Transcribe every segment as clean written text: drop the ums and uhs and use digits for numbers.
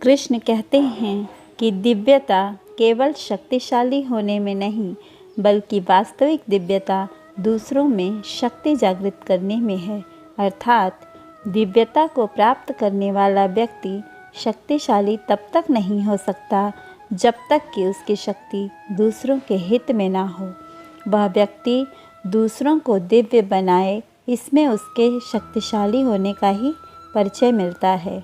कृष्ण कहते हैं कि दिव्यता केवल शक्तिशाली होने में नहीं, बल्कि वास्तविक दिव्यता दूसरों में शक्ति जागृत करने में है। अर्थात दिव्यता को प्राप्त करने वाला व्यक्ति शक्तिशाली तब तक नहीं हो सकता जब तक कि उसकी शक्ति दूसरों के हित में ना हो। वह व्यक्ति दूसरों को दिव्य बनाए, इसमें उसके शक्तिशाली होने का ही परिचय मिलता है।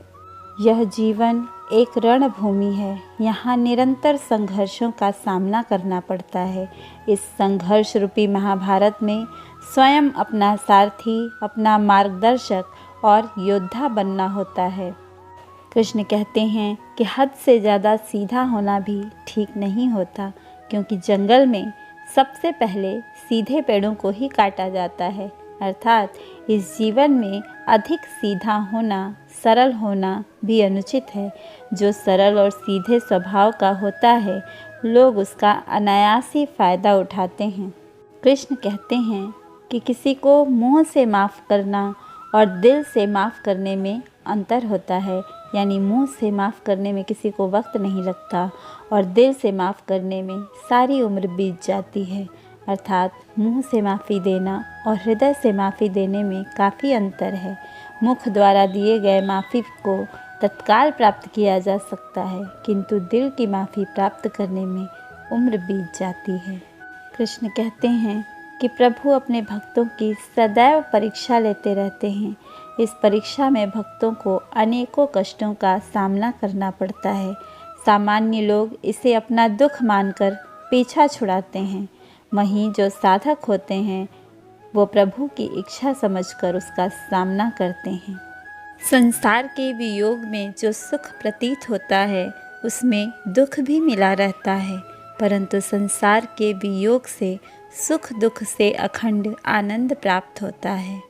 यह जीवन एक रणभूमि है। यहाँ निरंतर संघर्षों का सामना करना पड़ता है। इस संघर्ष रूपी महाभारत में स्वयं अपना सारथी, अपना मार्गदर्शक और योद्धा बनना होता है। कृष्ण कहते हैं कि हद से ज़्यादा सीधा होना भी ठीक नहीं होता, क्योंकि जंगल में सबसे पहले सीधे पेड़ों को ही काटा जाता है। अर्थात इस जीवन में अधिक सीधा होना, सरल होना भी अनुचित है। जो सरल और सीधे स्वभाव का होता है, लोग उसका अनायास ही फ़ायदा उठाते हैं। कृष्ण कहते हैं कि किसी को मुंह से माफ़ करना और दिल से माफ़ करने में अंतर होता है। यानी मुंह से माफ़ करने में किसी को वक्त नहीं लगता और दिल से माफ़ करने में सारी उम्र बीत जाती है। अर्थात मुंह से माफ़ी देना और हृदय से माफ़ी देने में काफ़ी अंतर है। मुख द्वारा दिए गए माफ़ी को तत्काल प्राप्त किया जा सकता है, किंतु दिल की माफ़ी प्राप्त करने में उम्र बीत जाती है। कृष्ण कहते हैं कि प्रभु अपने भक्तों की सदैव परीक्षा लेते रहते हैं। इस परीक्षा में भक्तों को अनेकों कष्टों का सामना करना पड़ता है। सामान्य लोग इसे अपना दुख मानकर पीछा छुड़ाते हैं, वहीं जो साधक होते हैं वो प्रभु की इच्छा समझकर उसका सामना करते हैं। संसार के वियोग में जो सुख प्रतीत होता है, उसमें दुख भी मिला रहता है, परंतु संसार के वियोग से सुख दुख से अखंड आनंद प्राप्त होता है।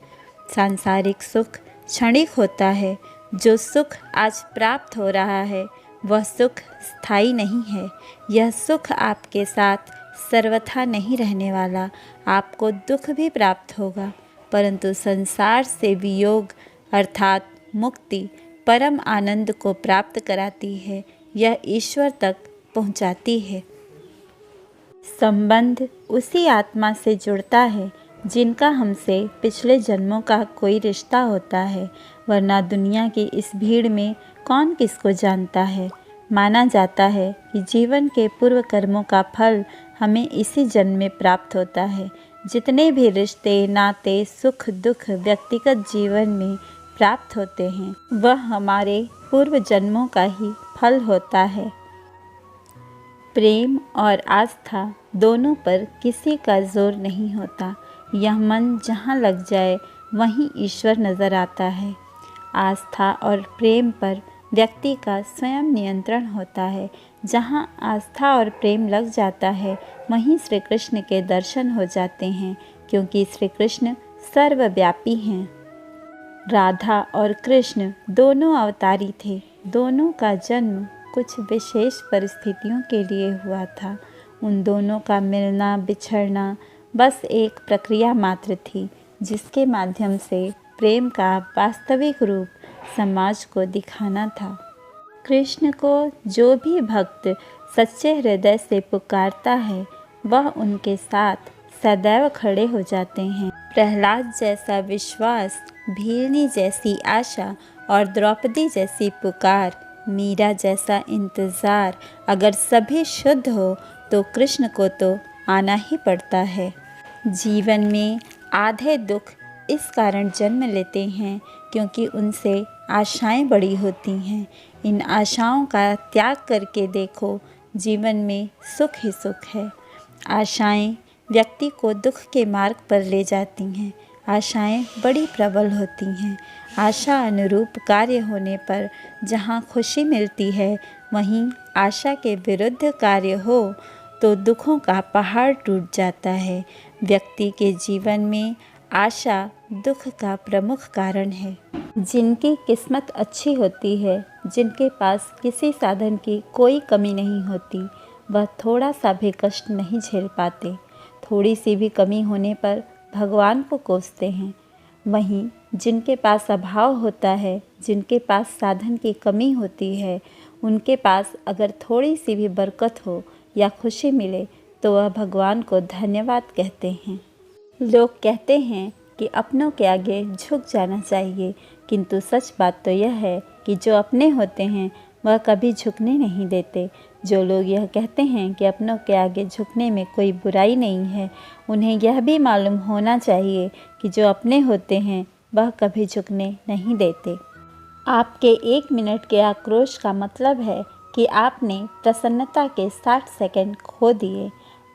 सांसारिक सुख क्षणिक होता है। जो सुख आज प्राप्त हो रहा है वह सुख स्थायी नहीं है। यह सुख आपके साथ सर्वथा नहीं रहने वाला। आपको दुख भी प्राप्त होगा, परंतु संसार से वियोग अर्थात मुक्ति परम आनंद को प्राप्त कराती है। यह ईश्वर तक पहुंचाती है। संबंध उसी आत्मा से जुड़ता है जिनका हमसे पिछले जन्मों का कोई रिश्ता होता है, वरना दुनिया की इस भीड़ में कौन किसको जानता है। माना जाता है कि जीवन के पूर्व कर्मों का फल हमें इसी जन्म में प्राप्त होता है। जितने भी रिश्ते, नाते, सुख दुख व्यक्तिगत जीवन में प्राप्त होते हैं, वह हमारे पूर्व जन्मों का ही फल होता है। प्रेम और आस्था दोनों पर किसी का जोर नहीं होता। यह मन जहाँ लग जाए वहीं ईश्वर नज़र आता है। आस्था और प्रेम पर व्यक्ति का स्वयं नियंत्रण होता है। जहाँ आस्था और प्रेम लग जाता है वहीं श्री कृष्ण के दर्शन हो जाते हैं, क्योंकि श्री कृष्ण सर्वव्यापी हैं। राधा और कृष्ण दोनों अवतारी थे। दोनों का जन्म कुछ विशेष परिस्थितियों के लिए हुआ था। उन दोनों का मिलना बिछड़ना बस एक प्रक्रिया मात्र थी, जिसके माध्यम से प्रेम का वास्तविक रूप समाज को दिखाना था। कृष्ण को जो भी भक्त सच्चे हृदय से पुकारता है, वह उनके साथ सदैव खड़े हो जाते हैं। प्रहलाद जैसा विश्वास, भीलनी जैसी आशा और द्रौपदी जैसी पुकार, मीरा जैसा इंतज़ार, अगर सभी शुद्ध हो तो कृष्ण को तो आना ही पड़ता है। जीवन में आधे दुख इस कारण जन्म लेते हैं क्योंकि उनसे आशाएं बड़ी होती हैं। इन आशाओं का त्याग करके देखो, जीवन में सुख ही सुख है। आशाएं व्यक्ति को दुख के मार्ग पर ले जाती हैं। आशाएं बड़ी प्रबल होती हैं। आशा अनुरूप कार्य होने पर जहाँ खुशी मिलती है, वहीं आशा के विरुद्ध कार्य हो तो दुखों का पहाड़ टूट जाता है। व्यक्ति के जीवन में आशा दुख का प्रमुख कारण है। जिनकी किस्मत अच्छी होती है, जिनके पास किसी साधन की कोई कमी नहीं होती, वह थोड़ा सा भी कष्ट नहीं झेल पाते। थोड़ी सी भी कमी होने पर भगवान को कोसते हैं। वहीं जिनके पास अभाव होता है, जिनके पास साधन की कमी होती है, उनके पास अगर थोड़ी सी भी बरकत हो या खुशी मिले तो वह भगवान को धन्यवाद कहते हैं। लोग कहते हैं कि अपनों के आगे झुक जाना चाहिए, किंतु सच बात तो यह है कि जो अपने होते हैं वह कभी झुकने नहीं देते। जो लोग यह कहते हैं कि अपनों के आगे झुकने में कोई बुराई नहीं है, उन्हें यह भी मालूम होना चाहिए कि जो अपने होते हैं वह कभी झुकने नहीं देते। आपके 1 मिनट के आक्रोश का मतलब है कि आपने प्रसन्नता के 60 सेकंड खो दिए।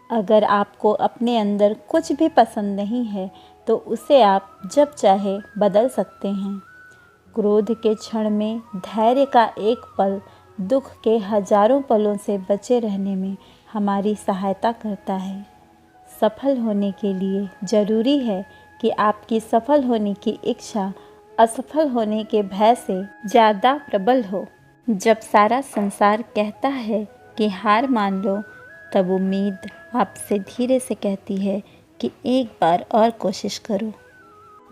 अगर आपको अपने अंदर कुछ भी पसंद नहीं है तो उसे आप जब चाहे बदल सकते हैं। क्रोध के क्षण में धैर्य का एक पल दुख के हजारों पलों से बचे रहने में हमारी सहायता करता है। सफल होने के लिए ज़रूरी है कि आपकी सफल होने की इच्छा असफल होने के भय से ज़्यादा प्रबल हो। जब सारा संसार कहता है कि हार मान लो, तब उम्मीद आपसे धीरे से कहती है कि एक बार और कोशिश करो।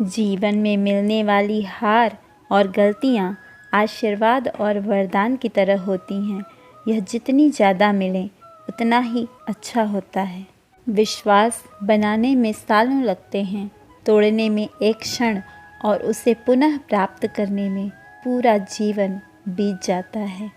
जीवन में मिलने वाली हार और गलतियाँ आशीर्वाद और वरदान की तरह होती हैं। यह जितनी ज़्यादा मिलें उतना ही अच्छा होता है। विश्वास बनाने में सालों लगते हैं, तोड़ने में एक क्षण और उसे पुनः प्राप्त करने में पूरा जीवन बीत जाता है।